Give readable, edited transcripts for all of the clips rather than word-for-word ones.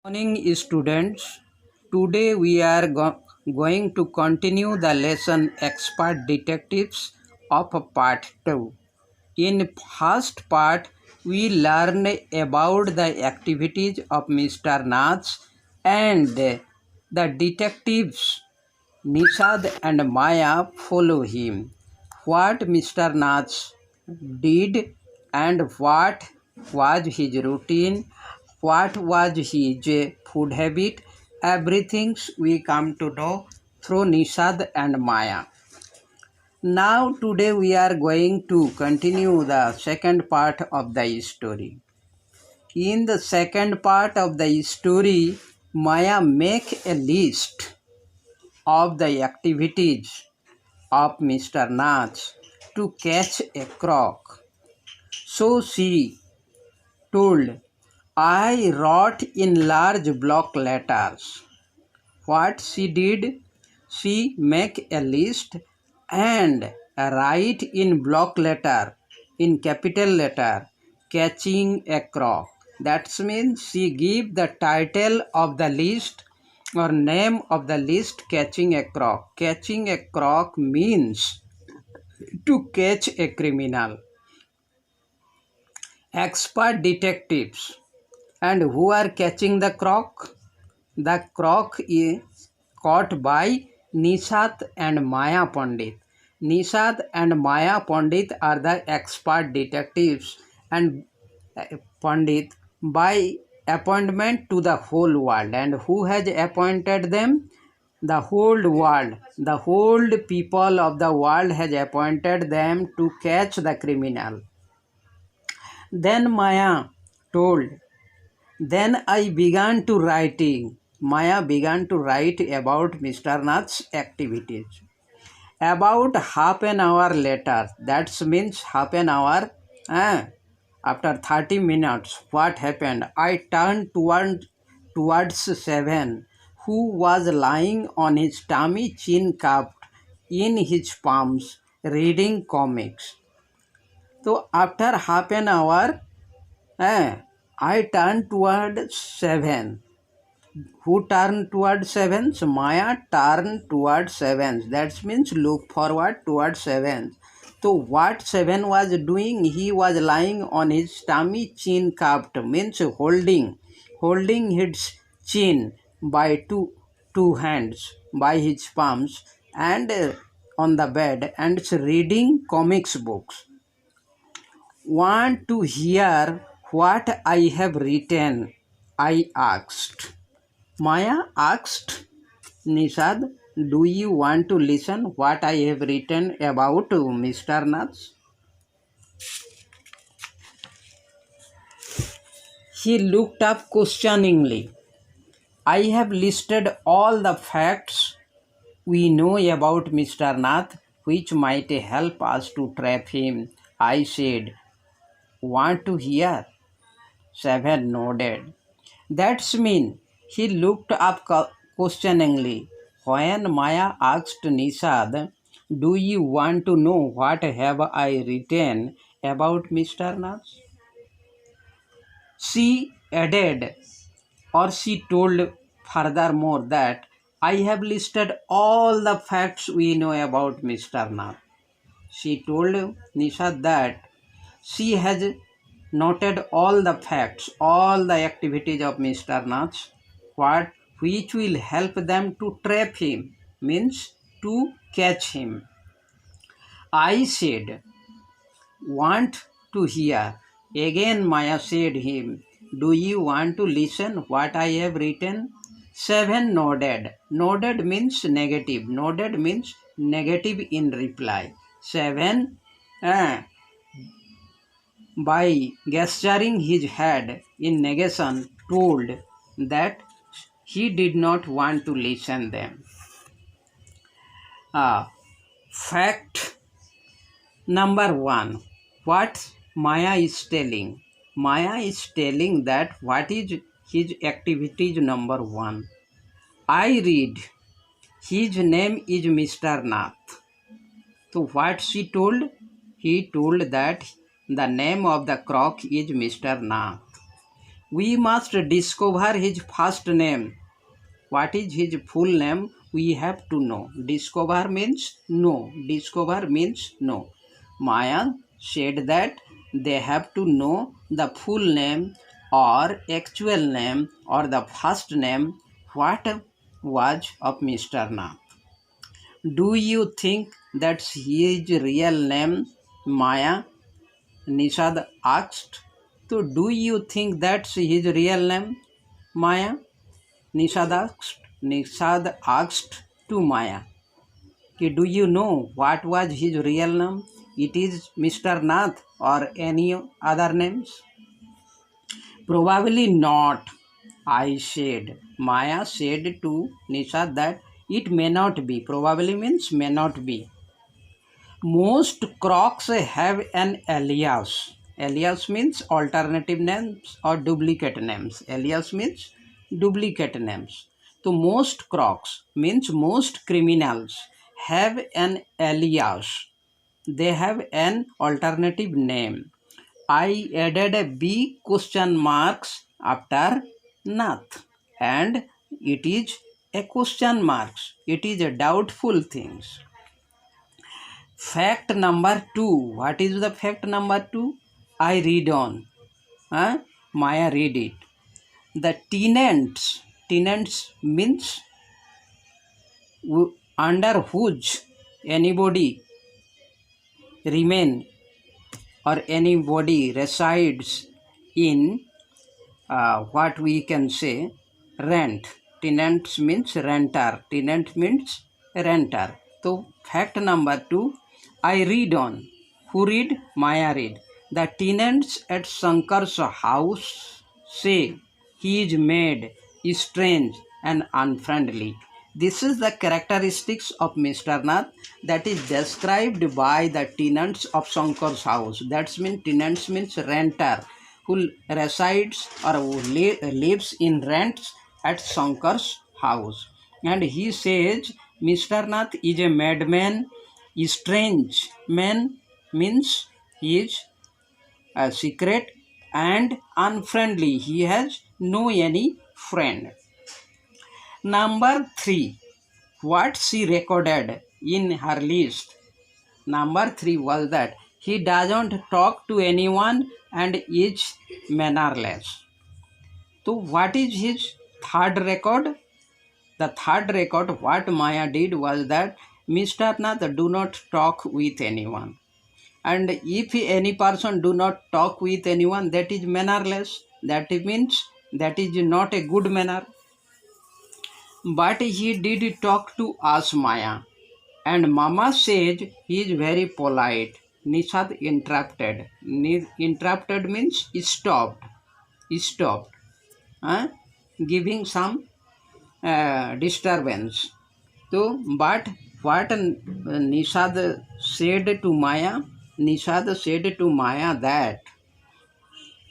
Morning students. Today we are going to continue the lesson Expert Detectives of part 2. In first part we learn about the activities of Mr. Nath and the detectives Nishad and Maya follow him. What Mr. Nath did and what was his routine, what was his food habit, everything we come to know through Nishad and Maya. Now today we are going to continue the second part of the story. In the second part of the story, Maya make a list of the activities of Mr. Nath to catch a croc. So she told, I wrote in large block letters. What she did, she make a list and write in block letter, in capital letter, catching a croc. That means she give the title of the list or name of the list catching a croc. Catching a croc means to catch a criminal. Expert detectives. And who are catching the croc? The croc is caught by Nishad and Maya Pandit. Nishad and Maya Pandit are the expert detectives and Pandit by appointment to the whole world. And who has appointed them? The whole world. The whole people of the world has appointed them to catch the criminal. Then Maya told, then I began to writing. Maya began to write about Mr. Nath's activities. About half an hour later, that means half an hour, after 30 minutes, what happened? I turned towards Seven, who was lying on his tummy, chin cupped in his palms, reading comics. So after half an hour, I turned toward Seven. Who turned toward Sevens? Maya turned toward Sevens. That means look forward toward Sevens. So what Seven was doing? He was lying on his tummy, chin cupped, means holding his chin by two hands, by his palms, and on the bed, and reading comics books. Want to hear what I have written? I asked. Maya asked Nishad, do you want to listen what I have written about Mr. Nath? He looked up questioningly. I have listed all the facts we know about Mr. Nath which might help us to trap him. I said, want to hear? Seven nodded. That's mean. He looked up questioningly. When Maya asked Nishad, do you want to know what have I written about Mr. Nath? She added, or she told furthermore that I have listed all the facts we know about Mr. Nath. She told Nishad that she has noted all the facts, all the activities of Mr. Nath, which will help them to trap him, means to catch him. I said, want to hear. Again Maya said him, do you want to listen what I have written? Seven nodded. Nodded means negative. Nodded means negative in reply. Seven, by gesturing his head in negation, told that he did not want to listen them. Fact number 1. What Maya is telling? Maya is telling that what is his activities number 1. I read, his name is Mr. Nath. So what she told? He told that the name of the croc is Mr. Nath. We must discover his first name. What is his full name? We have to know. Discover means know. Discover means know. Maya said that they have to know the full name or actual name or the first name. What was of Mr. Nath? Do you think that's his real name? Maya, Nishad asked. So, do you think that's his real name? Maya, Nishad asked to Maya. Do you know what was his real name? It is Mr. Nath or any other names? Probably not, I said. Maya said to Nishad that it may not be. Probably means may not be. Most crocs have an alias. Alias means alternative names or duplicate names. Alias means duplicate names. So most crocs means most criminals have an alias. They have an alternative name. I added a big question marks after Nath, and it is a question marks. It is a doubtful things. Fact number 2. What is the fact number 2? I read on. Maya read it. The tenants means under whose anybody remain or anybody resides in what we can say rent. Tenants means renter. Tenant means renter. So fact number 2, I read on. Who read? Maya read. The tenants at Shankar's house say he is made strange and unfriendly. This is the characteristics of Mr. Nath that is described by the tenants of Shankar's house. That means tenants means renter who resides or who lives in rents at Shankar's house. And he says Mr. Nath is a madman, strange man means he is a secret and unfriendly. He has no any friend. Number 3, what she recorded in her list. Number 3 was that he doesn't talk to anyone and is mannerless. So what is his third record? The third record what Maya did was that Mr. Nath do not talk with anyone. And if any person do not talk with anyone, that is mannerless. That means that is not a good manner. But he did talk to us, Maya. And Mama says he is very polite. Nishad interrupted. Interrupted means stopped. Stopped. Giving some disturbance. So, but what Nishad said to Maya? Nishad said to Maya that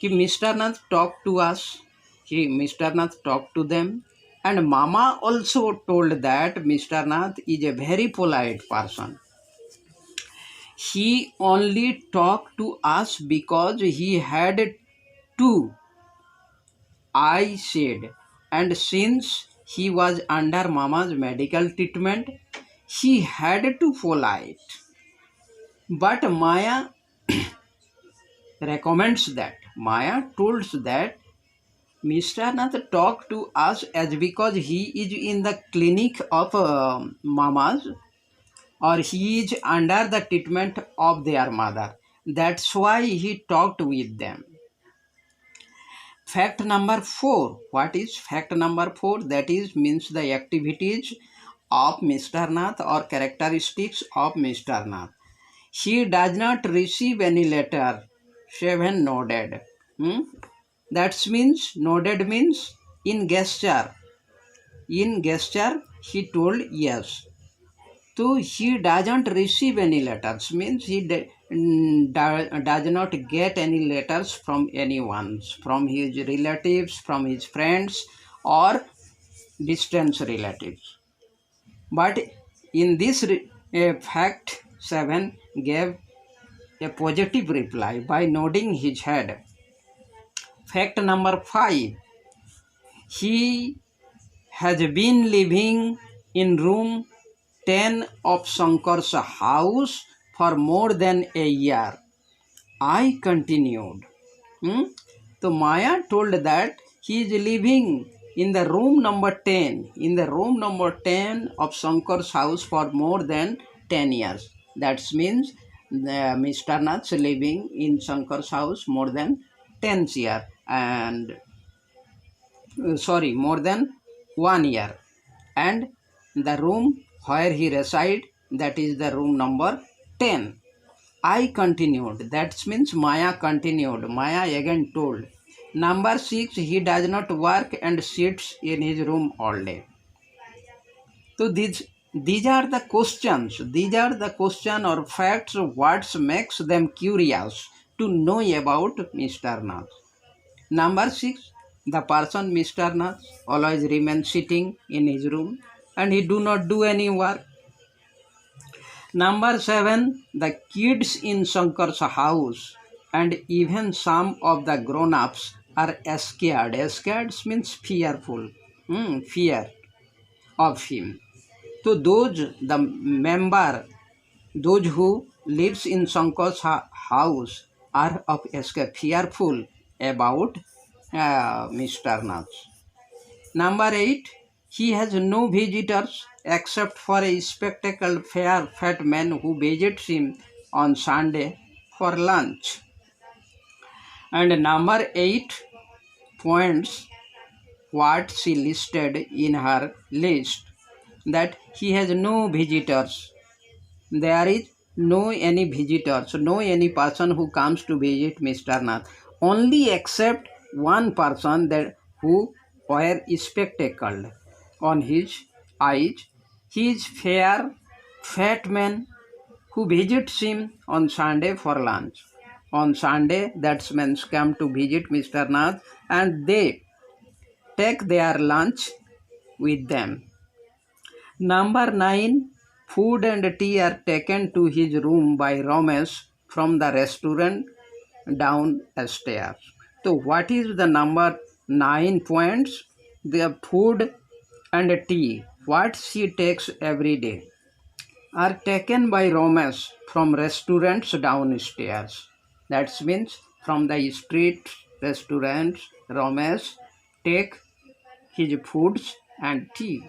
Mr. Nath talked to us. Mr. Nath talked to them. And Mama also told that Mr. Nath is a very polite person. He only talked to us because he had to, I said. And since he was under Mama's medical treatment, he had to polite. But Maya recommends that. Maya told that Mr. Nath talked to us as because he is in the clinic of Mama's or he is under the treatment of their mother. That's why he talked with them. Fact number 4. What is fact number 4? That is means the activities of Mr. Nath or characteristics of Mr. Nath. He does not receive any letter. 7 nodded. That means nodded means in gesture. In gesture he told yes. So he doesn't receive any letters means he does not get any letters from anyone, from his relatives, from his friends or distant relatives. But in this fact 7 gave a positive reply by nodding his head. Fact number 5. He has been living in room 10 of Shankar's house for more than a year. I continued. So Maya told that he is living in the room number 10, of Shankar's house for more than 10 years. That means Mr. Nath living in Shankar's house more than 10 years and more than 1 year, and the room where he reside, that is the room number 10. I continued, that means Maya continued. Maya again told, number 6, he does not work and sits in his room all day. So these are the questions, or facts what makes them curious to know about Mr. Nath. Number 6, the person Mr. Nath always remains sitting in his room and he do not do any work. Number 7, the kids in Shankar's house and even some of the grown-ups are scared. Scared means fearful, fear of him. So those who lives in Shankar's house are of fearful about Mr. Nath. Number 8, he has no visitors except for a spectacled fair fat man who visits him on Sunday for lunch. And number 8 points what she listed in her list, that he has no visitors. There is no any visitors, no any person who comes to visit Mr. Nath. Only except one person that who wear spectacles on his eyes. He is fair, fat man who visits him on Sunday for lunch. On Sunday, that means come to visit Mr. Nath and they take their lunch with them. Number 9, food and tea are taken to his room by Ramesh from the restaurant downstairs. So what is the number 9 points? The food and tea, what she takes every day, are taken by Ramesh from restaurants downstairs. That means from the street restaurants, Ramesh take his foods and tea.